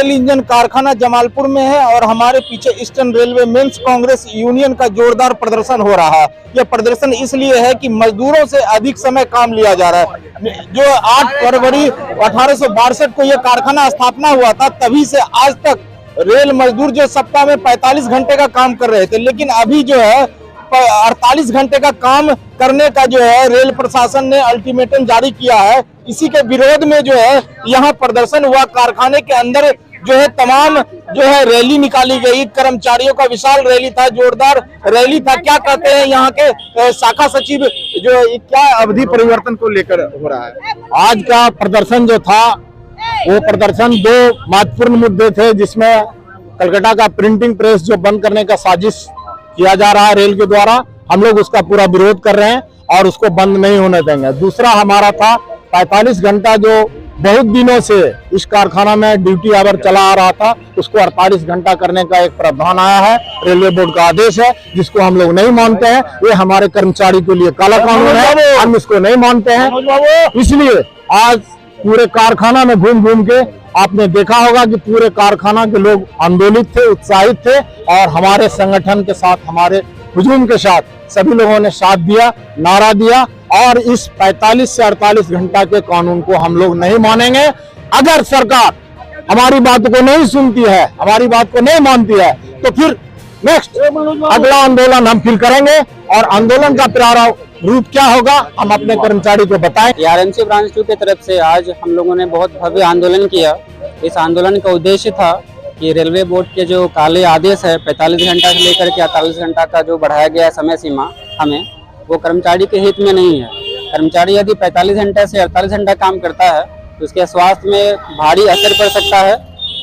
Rail engine कारखाना जमालपुर में है और हमारे पीछे Eastern Railway Men's Congress Union का जोरदार प्रदर्शन हो रहा है। यह प्रदर्शन इसलिए है कि मजदूरों से अधिक समय काम लिया जा रहा है। जो 8 फरवरी 1862 को यह कारखाना स्थापना हुआ था, तभी से आज तक रेल मजदूर जो सप्ताह में 45 घंटे का काम कर रहे थे, लेकिन अभी जो है 48 घंटे का काम करने का जो है रेल प्रशासन ने अल्टीमेटम जारी किया है। इसी के विरोध में जो है यहाँ प्रदर्शन हुआ। कारखाने के अंदर जो है तमाम जो है रैली निकाली गई, कर्मचारियों का विशाल रैली था, जोरदार रैली था। क्या कहते हैं यहाँ के शाखा सचिव, जो क्या अवधि परिवर्तन को लेकर हो रहा है? आज का प्रदर्शन जो था वो प्रदर्शन 2 महत्वपूर्ण मुद्दे थे, जिसमें कलकत्ता का प्रिंटिंग प्रेस जो बंद करने का साजिश किया जा रहा है रेल के द्वारा, हम लोग उसका पूरा विरोध कर रहे हैं और उसको बंद नहीं होने देंगे। दूसरा हमारा था 45 घंटा जो बहुत दिनों से इस कारखाना में ड्यूटी आवर चला आ रहा था, उसको 48 घंटा करने का एक प्रावधान आया है। रेलवे बोर्ड का आदेश है, जिसको हम लोग नहीं मानते हैं। ये हमारे कर्मचारी के लिए काला कानून है, हम इसको नहीं मानते हैं। इसलिए आज पूरे कारखाना में घूम घूम के आपने देखा होगा कि पूरे कारखाना के लोग आंदोलित थे, उत्साहित थे और हमारे संगठन के साथ, हमारे हुजूम के साथ सभी लोगों ने साथ दिया, नारा दिया। और इस 45 से 48 घंटा के कानून को हम लोग नहीं मानेंगे। अगर सरकार हमारी बात को नहीं सुनती है, हमारी बात को नहीं मानती है, तो फिर नेक्स्ट अगला आंदोलन हम फिर करेंगे। और आंदोलन का प्रारंभ रूप क्या होगा हम अपने कर्मचारी को बताएं। आरएमसी ब्रांच 2 की तरफ से आज हम लोगों ने बहुत भव्य आंदोलन किया। इस आंदोलन का उद्देश्य था कि रेलवे बोर्ड के जो काले आदेश है 45 घंटा से लेकर के 48 घंटा का जो बढ़ाया गया है समय सीमा, हमें वो कर्मचारी के हित में नहीं है। कर्मचारी यदि 45 घंटे से 48 घंटा काम करता है तो उसके स्वास्थ्य में भारी असर पड़ सकता है।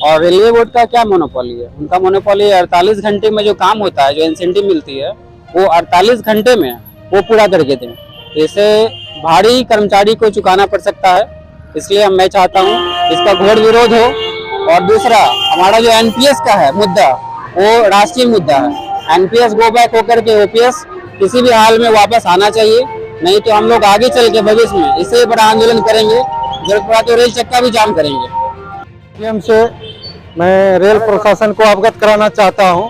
और रेलवे बोर्ड का क्या मोनोपोली है? उनका मोनोपोली 48 घंटे में जो काम होता है, जो इंसेंटिव मिलती है, वो 48 घंटे में वो पूरा करके दें। तो इससे भारी कर्मचारी को चुकाना पड़ सकता है। इसलिए मैं चाहता हूँ इसका घोर विरोध हो। और दूसरा, हमारा जो एनपीएस का है मुद्दा, वो राष्ट्रीय मुद्दा है। एनपीएस गो बैक होकर के ओपीएस किसी भी हाल में वापस आना चाहिए, नहीं तो हम लोग आगे चल के भविष्य में इससे बड़ा आंदोलन करेंगे। जरूरत पड़ा तो रेल चक्का भी जाम करेंगे। से मैं रेल प्रशासन को अवगत कराना चाहता हूं।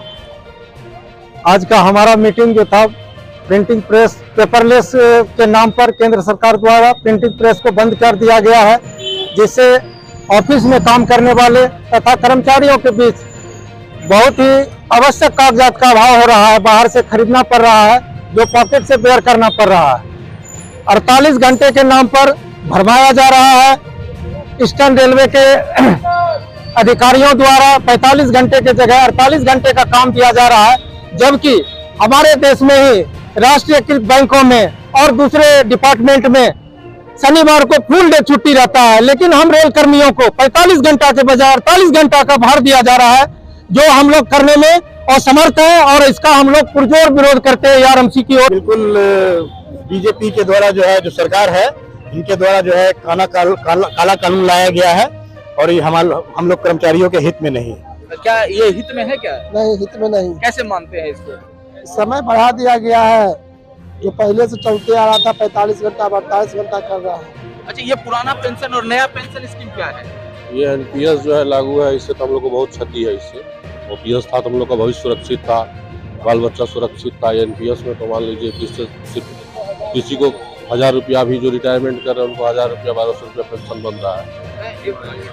आज का हमारा मीटिंग जो था, प्रिंटिंग प्रेस पेपरलेस के नाम पर केंद्र सरकार द्वारा प्रिंटिंग प्रेस को बंद कर दिया गया है, जिससे ऑफिस में काम करने वाले तथा कर्मचारियों के बीच बहुत ही आवश्यक कागजात का अभाव हो रहा है। बाहर से खरीदना पड़ रहा है, जो पॉकेट से बेयर करना पड़ रहा है। 48 घंटे के नाम पर भरमाया जा रहा है। ईस्टर्न रेलवे के अधिकारियों द्वारा 45 घंटे के जगह 48 घंटे का काम किया जा रहा है, जबकि हमारे देश में ही राष्ट्रीयकृत बैंकों में और दूसरे डिपार्टमेंट में शनिवार को फुल डे छुट्टी रहता है। लेकिन हम रेल कर्मियों को 45 घंटा के बजाय 48 घंटा का भार दिया जा रहा है, जो हम लोग करने में असमर्थ है। और इसका हम लोग पुरजोर विरोध करते हैं आरएमसी की ओर। बिल्कुल बीजेपी के द्वारा जो है, जो सरकार है, इनके द्वारा जो है काला कानून लाया गया है और ये हम लोग कर्मचारियों के हित में नहीं है। क्या ये हित में है? क्या नहीं, हित में नहीं। कैसे मानते हैं इसको? समय बढ़ा दिया गया है, जो पहले से चलते आ रहा था 45 घंटा 48 घंटा कर रहा है। अच्छा, ये पुराना पेंशन और नया पेंशन स्कीम क्या है? ये एनपीएस जो है लागू है, इससे तो हम लोग को बहुत क्षति है। इससे ओपीएस था तो हम लोग का भविष्य सुरक्षित था, बाल बच्चा सुरक्षित था। एनपीएस में तो मान लीजिए किसी को 1000 रुपया भी जो रिटायरमेंट कर रहे हैं उनको 1000 रुपया 1200 रुपया पेंशन बन रहा है।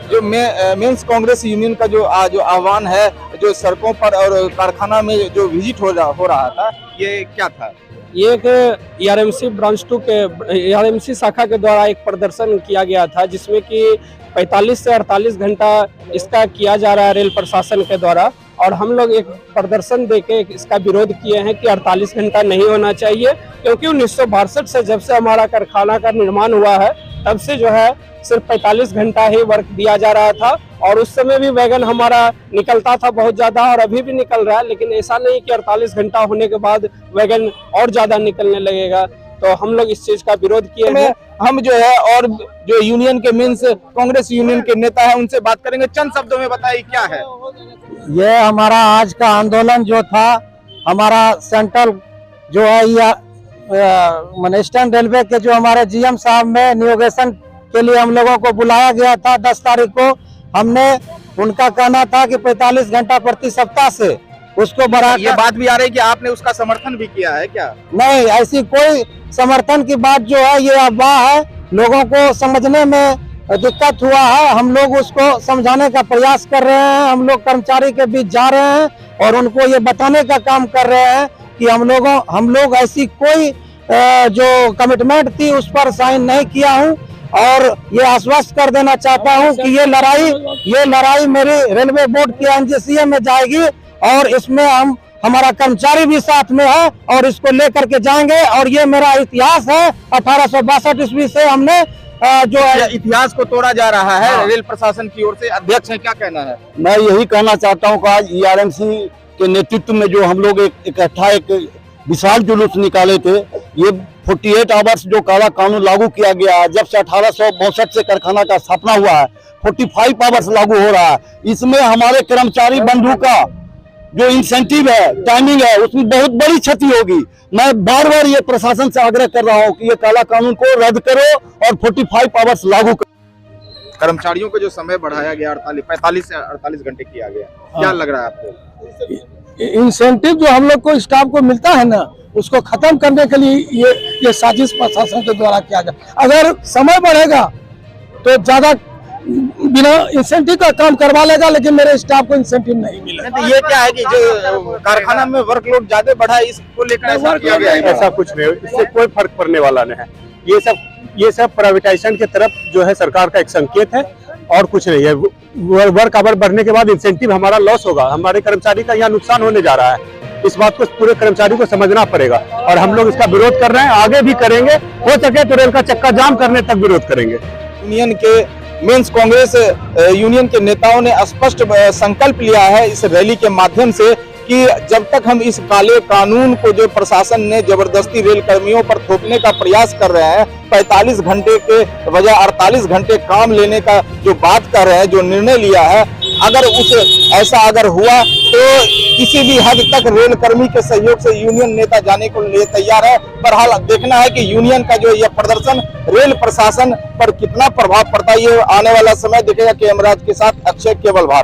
जो मेंस कांग्रेस यूनियन का जो आह्वान है, जो सड़कों पर और कारखाना में जो विजिट हो रहा था, ये क्या था? ये एक आरएमसी ब्रांच 2 के आरएमसी शाखा के द्वारा एक प्रदर्शन किया गया था, जिसमें कि 45 से 48 घंटा इसका किया जा रहा है रेल प्रशासन के द्वारा। और हम लोग एक प्रदर्शन देके इसका विरोध किए हैं कि 48 घंटा नहीं होना चाहिए, क्योंकि 1962 से जब से हमारा कारखाना का निर्माण हुआ है, तब से जो है सिर्फ 45 घंटा ही वर्क दिया जा रहा था। और उस समय भी वैगन हमारा निकलता था बहुत ज्यादा, और अभी भी निकल रहा है। लेकिन ऐसा नहीं कि 48 घंटा होने के बाद वैगन और ज्यादा निकलने लगेगा। तो हम लोग इस चीज का विरोध किए हैं। हम जो है और जो यूनियन के मेंस कांग्रेस यूनियन के नेता है, उनसे बात करेंगे। चंद शब्दों में बताइए क्या है ये हमारा आज का आंदोलन जो था। हमारा सेंट्रल जो है या ईस्टर्न रेलवे के जो हमारे जीएम साहब में नियोगेशन के लिए हम लोगों को बुलाया गया था 10 तारीख को। हमने उनका कहना था कि 45 घंटा प्रति सप्ताह से उसको बढ़ा ये बात भी आ रही है कि आपने उसका समर्थन भी किया है क्या? नहीं, ऐसी कोई समर्थन की बात जो है ये अफवाह है। लोगों को समझने में दिक्कत हुआ है, हम लोग उसको समझाने का प्रयास कर रहे हैं। हम लोग कर्मचारी के बीच जा रहे हैं और उनको ये बताने का काम कर रहे हैं कि हम लोग ऐसी कोई जो कमिटमेंट थी उस पर साइन नहीं किया हूँ। और ये आश्वस्त कर देना चाहता हूँ कि ये लड़ाई मेरी रेलवे बोर्ड के एनजीसीए में जाएगी और इसमें हमारा कर्मचारी भी साथ में है और इसको लेकर के जाएंगे। और ये मेरा इतिहास है, 1862 ईस्वी से हमने जो है इतिहास को तोड़ा जा रहा है रेल प्रशासन की ओर से। अध्यक्ष है, क्या कहना है? मैं यही कहना चाहता हूँ कि आज ईआरएमसी के नेतृत्व में जो हम लोग इकट्ठा एक विशाल जुलूस निकाले थे, ये 48 आवर्स जो काला कानून लागू किया गया है, जब से 1862 से कारखाना का स्थापना हुआ है, 45 आवर्स लागू हो रहा है। इसमें हमारे कर्मचारी बंधु का जो इंसेंटिव है, टाइमिंग है, उसमें बहुत बड़ी क्षति होगी। मैं बार बार ये प्रशासन से आग्रह कर रहा हूँ कि ये काला कानून को रद्द करो और 45 आवर्स लागू करो। कर्मचारियों को जो समय बढ़ाया गया 45 से 48 घंटे किया गया, क्या लग रहा है आपको? इंसेंटिव जो हम लोग को स्टाफ को मिलता है ना, उसको खत्म करने के लिए ये साजिश प्रशासन के द्वारा किया गया। अगर समय बढ़ेगा तो ज्यादा बिना इंसेंटिव का काम करवा लेगा, लेकिन मेरे स्टाफ को इंसेंटिव नहीं मिलेगा। तो ये क्या है कि जो कारखाना में वर्कलोड ज्यादा बढ़ा है, इसको लेकर ऐसा किया गया है? ऐसा कुछ नहीं, इससे कोई फर्क पड़ने वाला नहीं है। ये सब प्राइवेटाइजेशन की तरफ जो है सरकार का एक संकेत है और कुछ नहीं है। वर्क आवर बढ़ने के बाद इंसेंटिव हमारा लॉस होगा, हमारे कर्मचारी का यहाँ नुकसान होने जा रहा है। इस बात को पूरे कर्मचारी को समझना पड़ेगा और हम लोग इसका विरोध कर रहे हैं, आगे भी करेंगे। हो सके तो रेल का चक्का जाम करने तक विरोध करेंगे। यूनियन के मेंस कांग्रेस यूनियन के नेताओं ने स्पष्ट संकल्प लिया है इस रैली के माध्यम से कि जब तक हम इस काले कानून को जो प्रशासन ने जबरदस्ती रेल कर्मियों पर थोपने का प्रयास कर रहे हैं, 45 घंटे के बजाय 48 घंटे काम लेने का जो बात कर रहे हैं, जो निर्णय लिया है, अगर ऐसा अगर हुआ तो किसी भी हद तक रेल कर्मी के सहयोग से यूनियन नेता जाने को लिए तैयार है। बहरहाल देखना है कि यूनियन का जो यह प्रदर्शन रेल प्रशासन पर कितना प्रभाव पड़ता है, ये आने वाला समय दिखेगा। कैमराज के साथ अक्षय, केवल भारत।